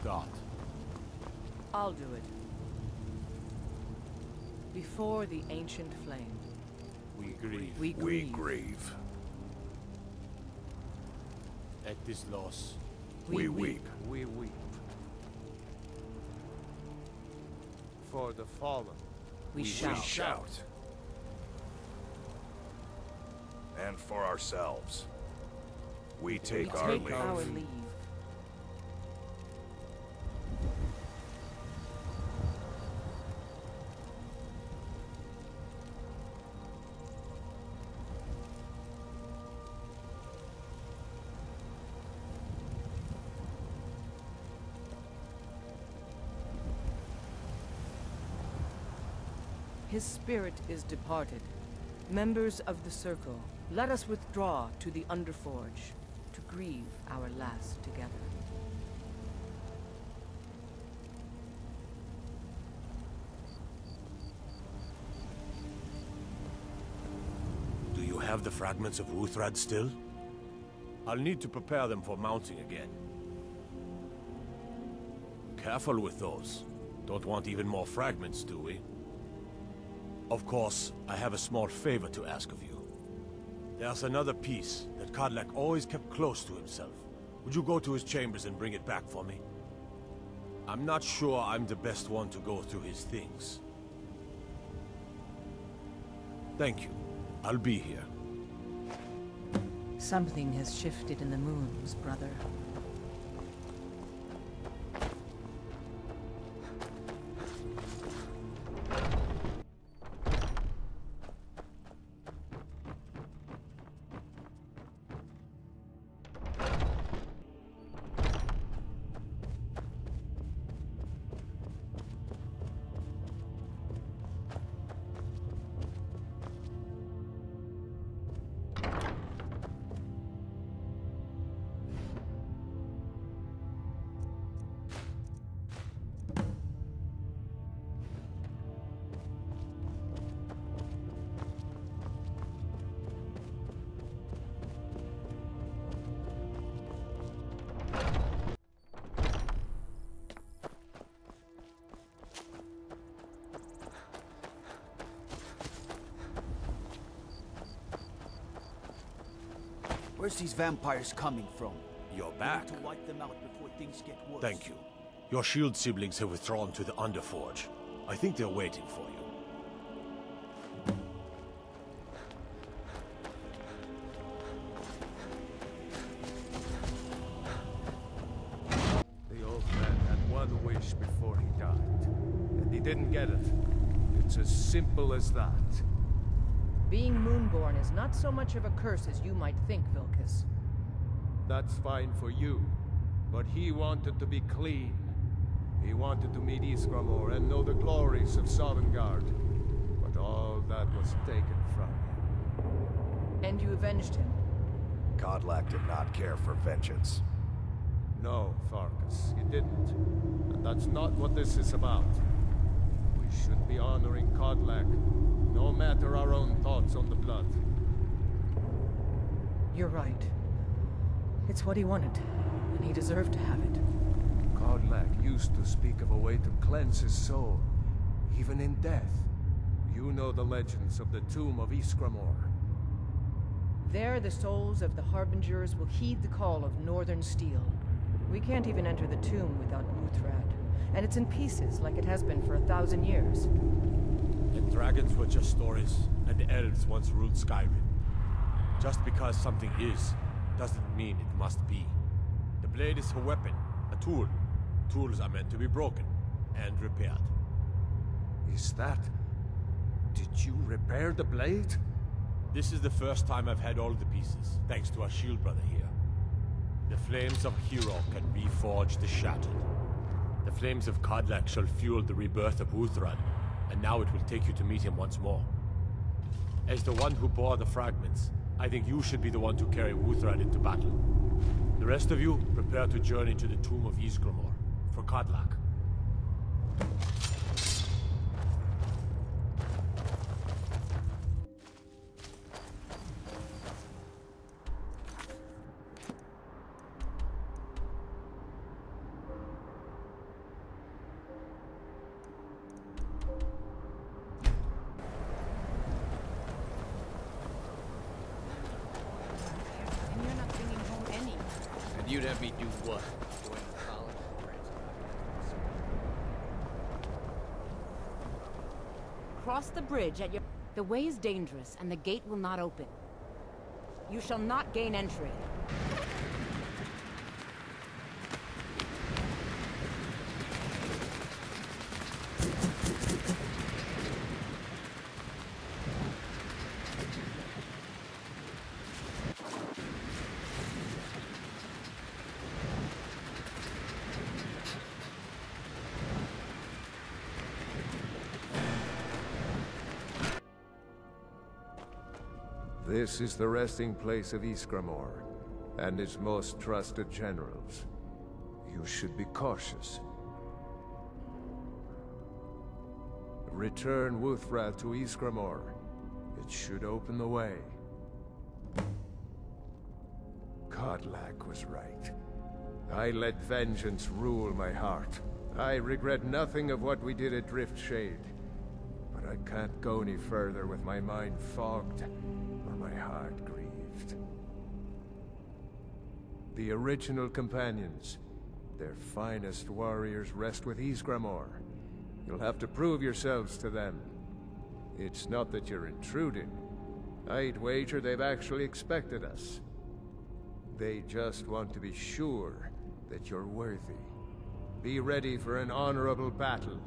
start? I'll do it. Before the ancient flame. We grieve. We grieve. At this loss. We weep. We weep. For the fallen. We shout. We shout. And for ourselves, we take our leave. Our leave. His spirit is departed. Members of the Circle, let us withdraw to the Underforge to grieve our last together. Do you have the fragments of Uthrad still? I'll need to prepare them for mounting again. Careful with those. Don't want even more fragments, do we? Of course, I have a small favor to ask of you. There's another piece that Kodlak always kept close to himself. Would you go to his chambers and bring it back for me? I'm not sure I'm the best one to go through his things. Thank you. I'll be here. Something has shifted in the moons, brother. Where's these vampires coming from? You're We back. need to wipe them out before things get worse. Thank you. Your shield siblings have withdrawn to the Underforge. I think they're waiting for you. The old man had one wish before he died, and he didn't get it. It's as simple as that. Being Moonborn is not so much of a curse as you might think, Vilkas. That's fine for you, but he wanted to be clean. He wanted to meet Iskramor and know the glories of Dawnguard, but all that was taken from him. And you avenged him. Kodlak did not care for vengeance. No, Farkas, he didn't. And that's not what this is about. We should be honoring Kodlak, no matter our own thoughts on the blood. You're right. It's what he wanted, and he deserved to have it. Kodlak used to speak of a way to cleanse his soul, even in death. You know the legends of the tomb of Iskramor. There, the souls of the Harbingers will heed the call of Northern Steel. We can't even enter the tomb without Uthrad, and it's in pieces like it has been for 1,000 years. And dragons were just stories, and the elves once ruled Skyrim. Just because something is, doesn't mean it must be. The blade is a weapon, a tool. Tools are meant to be broken, and repaired. Is that... Did you repair the blade? This is the first time I've had all the pieces, thanks to our shield brother here. The flames of Hero can reforge the shattered. The flames of Kodlak shall fuel the rebirth of Uthrad, and now it will take you to meet him once more. As the one who bore the fragments, I think you should be the one to carry Uthrad into battle. The rest of you, prepare to journey to the tomb of Iskramor, for Kodlak. Let me do what? Going to college? Cross the bridge at your... The way is dangerous, and the gate will not open. You shall not gain entry. This is the resting place of Ysgramor, and its most trusted generals. You should be cautious. Return Wuthra to Ysgramor. It should open the way. Kodlak was right. I let vengeance rule my heart. I regret nothing of what we did at Driftshade. But I can't go any further with my mind fogged. My heart grieved. The original companions, their finest warriors, rest with Ysgramor. You'll have to prove yourselves to them. It's not that you're intruding. I'd wager they've actually expected us. They just want to be sure that you're worthy. Be ready for an honorable battle.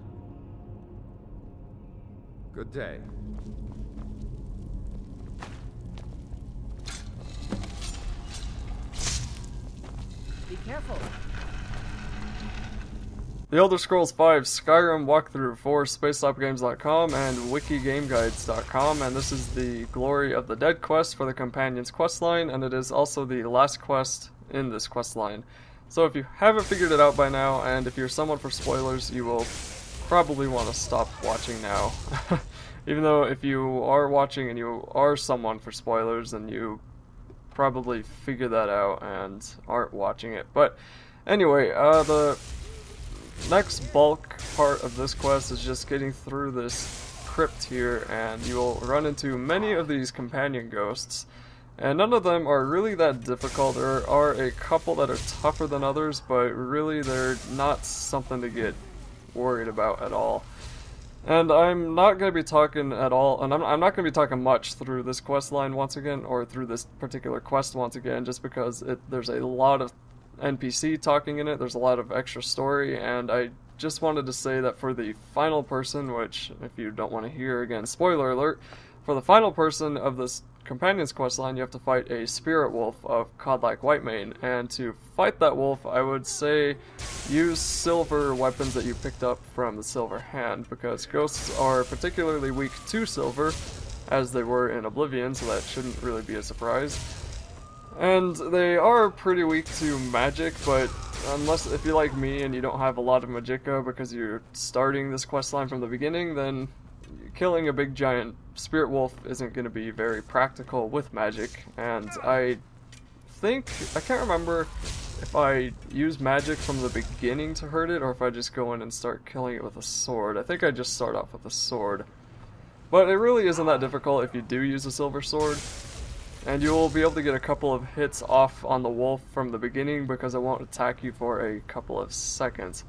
Good day. Be careful. The Elder Scrolls V Skyrim walkthrough for SpaceTopGames.com and WikiGameGuides.com, and this is the Glory of the Dead quest for the Companion's questline, and it is also the last quest in this questline. So if you haven't figured it out by now, and if you're someone for spoilers, you will probably want to stop watching now. Even though if you are watching and you are someone for spoilers, then you probably figure that out and aren't watching it. But anyway, the next bulk part of this quest is just getting through this crypt here, and you'll run into many of these companion ghosts, and none of them are really that difficult. There are a couple that are tougher than others, but really they're not something to get worried about at all. And I'm not going to be talking at all, and I'm not going to be talking much through this quest line once again, or through this particular quest once again, just because there's a lot of NPC talking in it, there's a lot of extra story, and I just wanted to say that for the final person, which, if you don't want to hear, again, spoiler alert, for the final person of this Companion's questline, you have to fight a spirit wolf of Kodlak Whitemane, and to fight that wolf, I would say use silver weapons that you picked up from the Silver Hand, because ghosts are particularly weak to silver, as they were in Oblivion, so that shouldn't really be a surprise. And they are pretty weak to magic, but if you're like me and you don't have a lot of magicka because you're starting this questline from the beginning, then killing a big giant spirit wolf isn't going to be very practical with magic. And I can't remember if I use magic from the beginning to hurt it, or if I just go in and start killing it with a sword. I think I just start off with a sword. But it really isn't that difficult if you do use a silver sword. And you will be able to get a couple of hits off on the wolf from the beginning because it won't attack you for a couple of seconds.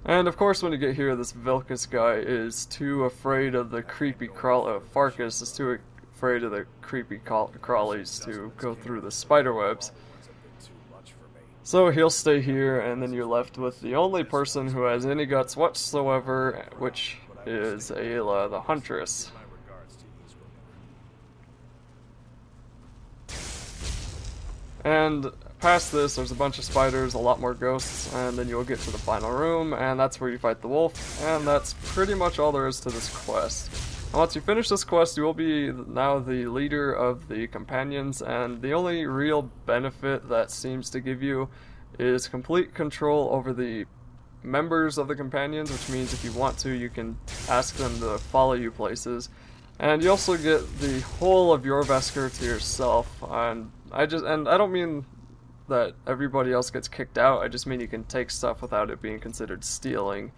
And of course when you get here, this Vilcus guy is too afraid of the creepy Farkas is too afraid of the creepy crawlies to go through the spider webs. So he'll stay here, and then you're left with the only person who has any guts whatsoever, which is Ayla the Huntress. And past this, there's a bunch of spiders, a lot more ghosts, and then you'll get to the final room, and that's where you fight the wolf, and that's pretty much all there is to this quest. And once you finish this quest, you will be now the leader of the companions, and the only real benefit that seems to give you is complete control over the members of the companions, which means if you want to, you can ask them to follow you places. And you also get the whole of Jorrvaskr to yourself, and I don't mean that everybody else gets kicked out, I just mean you can take stuff without it being considered stealing.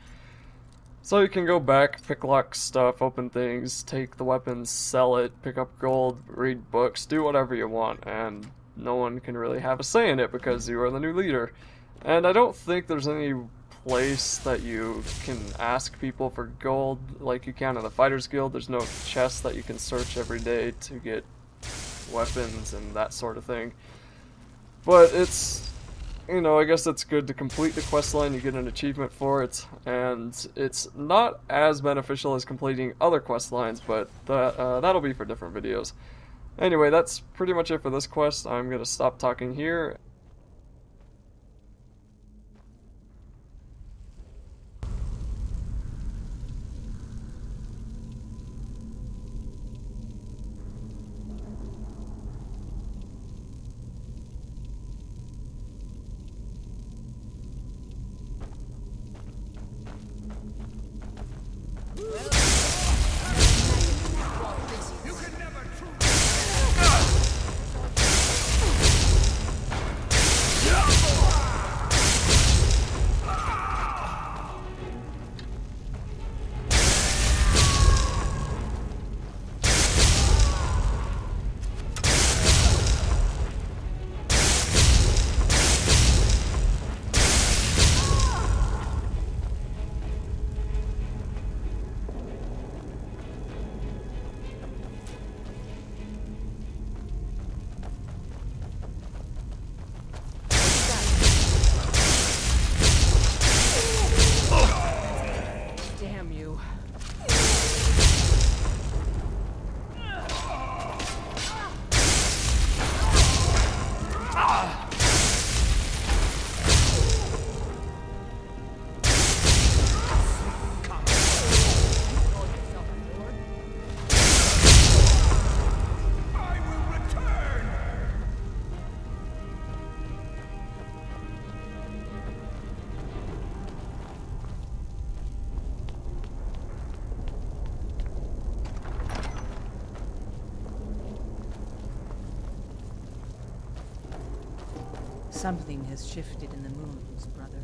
So you can go back, pick lock stuff, open things, take the weapons, sell it, pick up gold, read books, do whatever you want, and no one can really have a say in it because you are the new leader. And I don't think there's any place that you can ask people for gold like you can in the Fighters Guild. There's no chest that you can search every day to get weapons and that sort of thing. But it's, you know, I guess it's good to complete the quest line. You get an achievement for it, and it's not as beneficial as completing other quest lines, but that'll be for different videos. Anyway, that's pretty much it for this quest. I'm gonna stop talking here. Something has shifted in the moons, brother.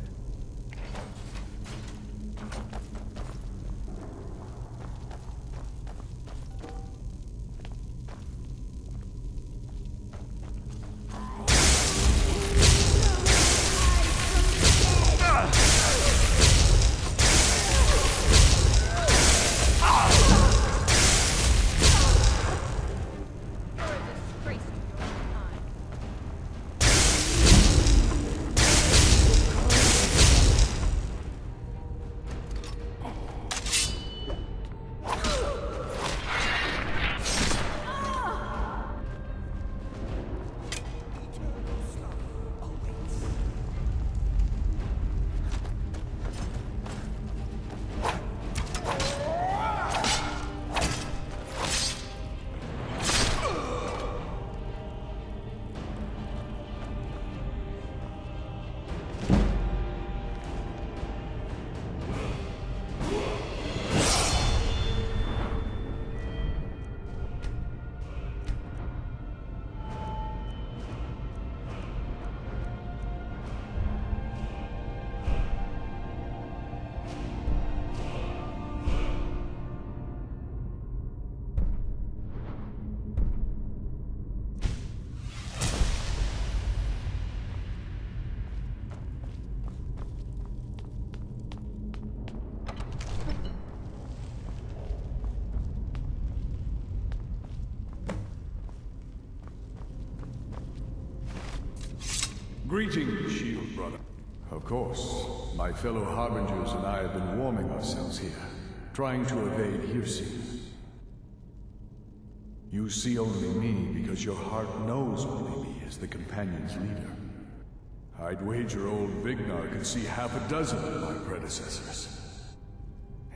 Greetings, Shield Brother. Of course, my fellow Harbingers and I have been warming ourselves here, trying to evade hearsay. You see only me because your heart knows only me as the Companion's leader. I'd wager old Vignar could see half a dozen of my predecessors.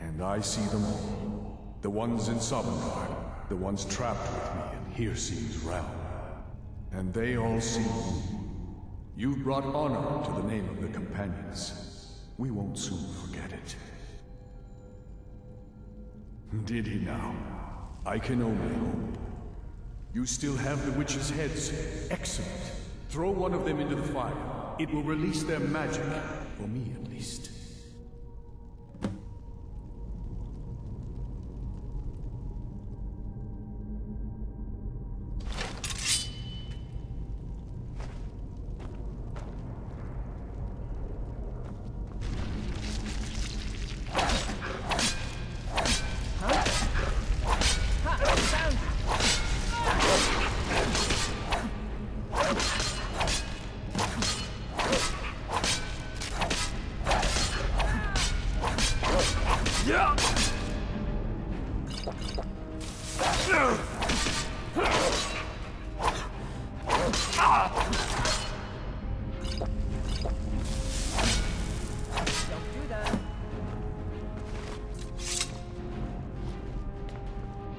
And I see them all. The ones in Sovngarde, the ones trapped with me in Hearsay's realm. And they all see you. You've brought honor to the name of the Companions. We won't soon forget it. Did he now? I can only hope. You still have the witches' heads. Excellent. Throw one of them into the fire. It will release their magic. For me, at least.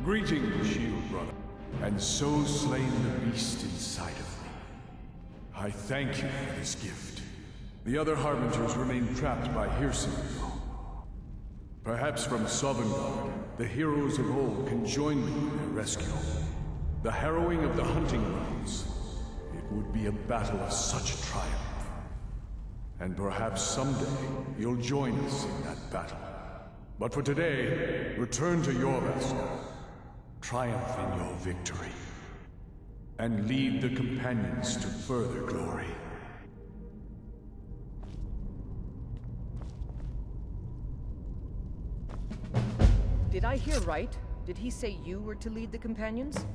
Greetings, shield brother, and so slain the beast inside of me. I thank you for this gift. The other Harbingers remain trapped by Hirsingville. Perhaps from Sovngarde, the heroes of old can join me in their rescue. The harrowing of the hunting grounds. It would be a battle of such triumph. And perhaps someday you'll join us in that battle. But for today, return to Jorvaskr. Triumph in your victory. And lead the companions to further glory. Did I hear right? Did he say you were to lead the companions?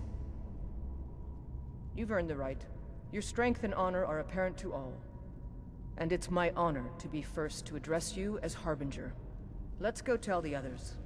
You've earned the right. Your strength and honor are apparent to all. And it's my honor to be first to address you as Harbinger. Let's go tell the others.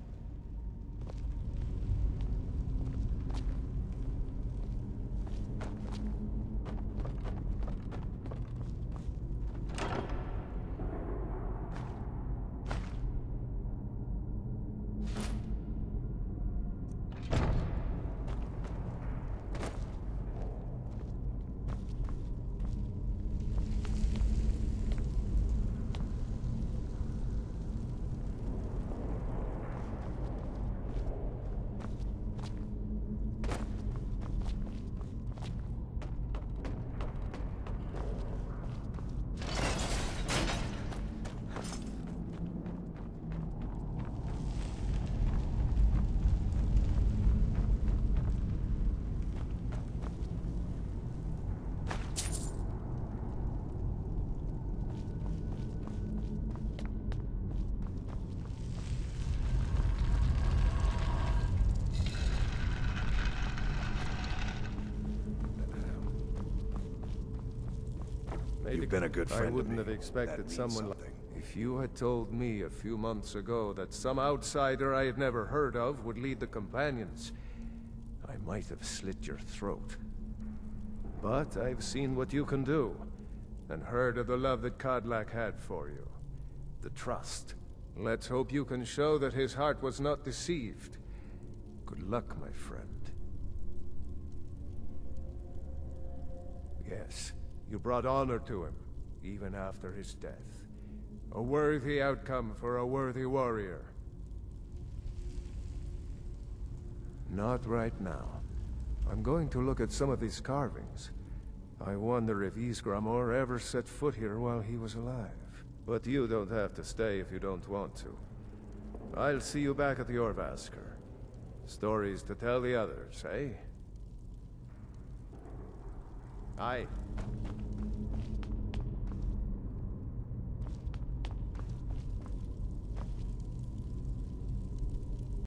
You've been a good friend. I wouldn't have expected someone like... If you had told me a few months ago that some outsider I had never heard of would lead the companions, I might have slit your throat. But I've seen what you can do, and heard of the love that Kodlak had for you. The trust. Let's hope you can show that his heart was not deceived. Good luck, my friend. Yes. You brought honor to him, even after his death. A worthy outcome for a worthy warrior. Not right now. I'm going to look at some of these carvings. I wonder if Ysgramor ever set foot here while he was alive. But you don't have to stay if you don't want to. I'll see you back at Jorvaskr. Stories to tell the others, eh? Aye.